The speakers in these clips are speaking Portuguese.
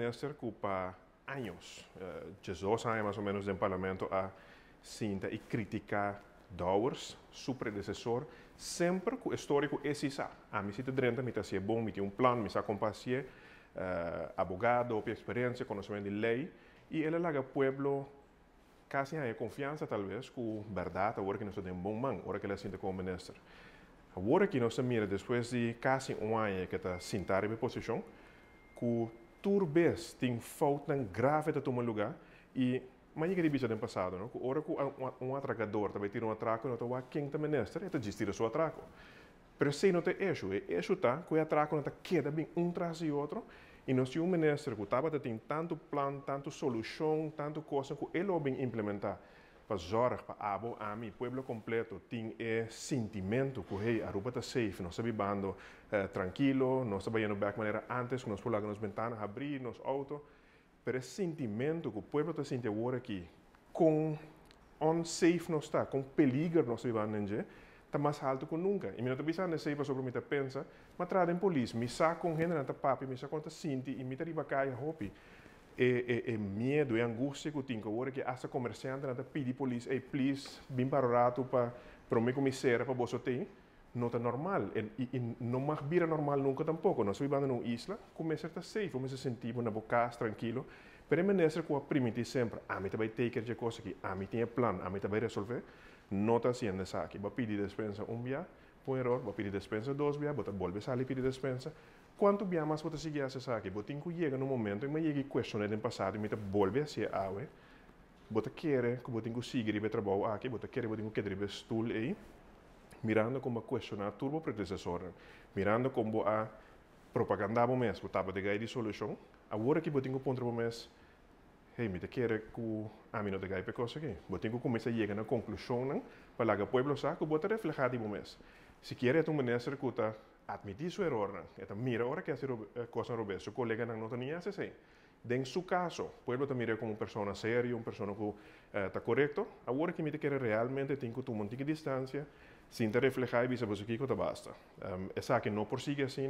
ministro que para anos, 18 anos mais ou menos no parlamento, a cinta e criticar Dowers, seu predecessor, sempre com o histórico é isso. A mim se te drenta, me está bom, me tem um plano, me está compassier, abogado, experiência, conhecimento de lei, e ele laga pueblo quase a confiança talvez com verdade, agora que nós temos um bom man, agora que ele sinta como ministro. Agora que nós mira depois de quase ano que está sentar em posição, que turbes tem falta grave de tomar lugar e mas que dibicha no passado, não? Que ora que um atracador também tira um atraco, não tá quem tá ministro, ele diz tira seu atraco. Pero se não tem isso tá que o atraco não tá queda bem um tras o outro. E nós temos um ministro que estava tem tanto plano, tanto solução, tanto coisa que ele vai implementar para zorgar para a mim, povo completo tem sentimento que hey, a roupa está safe, nós estamos vivendo tranquilo, nós estamos indo back maneira antes, que nós pulamos nas ventanas, abrir nos autos, pero esse sentimento que o povo está sentindo agora aqui, com unsafe nós está, com peligro nós estamos vivendo, está mais alto que nunca. E me não estou pensando nessa coisa sobre o que pensa, mas trata em polícia, me saca com gente na papi, me saca com sinti e me está riba caia hopi. Medo e angústia que eu tenho agora que essa comerciante não está pedindo polícia, hey, please, vim para o rato para me comissária para você ter, não está normal. E não mais vira normal nunca tampouco. Nós vivemos numa isla, começa a estar safe, começa a sentir na boca tranquilo. Pero me nessa que eu permite sempre, a mim também take de coisa aqui, a mim tem plano, a mim também resolver. Não está sendo isso aqui. Vou pedir despensa dia, por error, vou pedir despensa 2 dias, vou voltar a sair pedir despensa. Quanto dia mais vou seguir essa aqui? Vou ter que chegar no momento em que eu questionei no passado e me voltar a ser awe. Vou querer que vou ter que seguir e trabalho aqui, vou querer que ter stool aí, mirando como questionar turbo predecessor, mirando como a propaganda mês, vou tava de guia de solução. Agora que vou ter que ponto o mês, hey, me querer que a mim não te guia para coisa aqui. Vou ter que começar a chegar na conclusão, para que o povo saiba que vou te refletir no mês. Se quer é um ministro que está admitir seu erro, então mira agora que essa coisa não é seu colega não tinha assim. Em seu caso, o povo te mira como uma pessoa séria, uma pessoa que está correto. Agora que me quer realmente tem que tomar uma distância, sem te refletir e dizer que está basta. Essa que não persigue assim,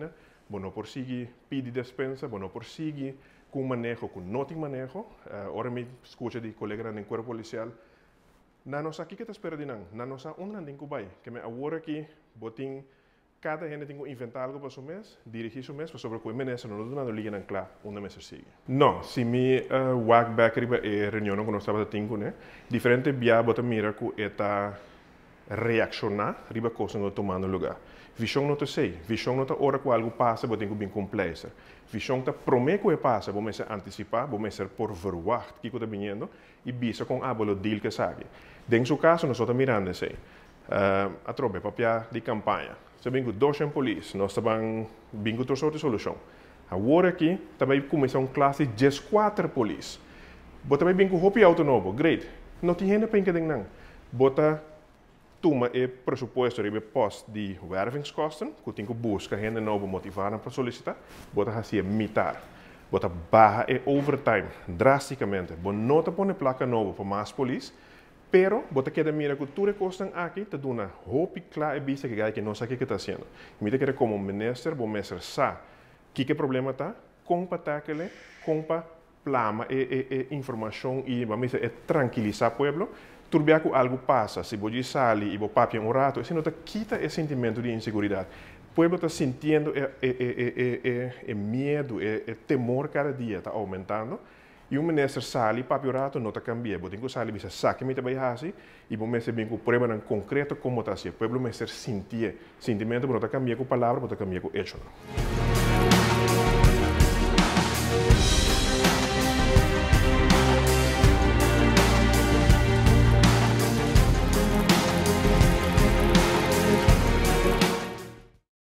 não persigue pedir dispensa, não persigue com manejo, com não tem manejo. Agora me escuta de colega no corpo policial. Na nossa aqui que está esperando na nossa não tem que vai, que me agora que botem cada gente tem que inventar algo para o mês, dirigir o mês, para sobre o que o ministro não liga claro, onde mês sigue. Não, se me walk back riba reunião que nós estávamos tendo, né, diferente via bota mira que está reaccionar riba coisa não tomando lugar. Visão não te sei, visão não te hora que algo passa, botem que bem complexo. Visão te promete que passa, vamos ser antecipar, vamos ser por verwacht que está vindo e bisa com a bolo deal que sabe. Em seu caso nós estamos mirando assim. A tropa papel de campanha. Se bem que 200 polícia, nós estamos bem com toda sorte de solução. Agora aqui, também começa uma classe de 4 polícia. Bota também bem com o auto novo, great. Não tem gente para encadear não. Bota toma o pressuposto de post de wervingskosten, que tem que buscar gente nova motivada para solicitar. Bota assim mitar. Bota barra e overtime drasticamente. Bota não te põe placa nova para mais polícia. Pero, bota que mira que tudo costan aqui, te dá uma roupa clara e vista que não sabe o que está fazendo. Me te quer como ministro, bom ministro sabe que problema está, compa aquele, compa plama e informação e vamos dizer tranquilizar o povo. Turbia que algo passa, se você sai e você papia um rato, isso não te quita esse sentimento de insegurança. O povo está sentindo medo, temor cada dia está aumentando. E o ministro sai para o rato não está cambiando. Você tem que sair e saque me também assim e você bem com prova em concreto como está assim. O povo ministro sentir sentimento não está cambiando com palavra, não está cambiando com hecho.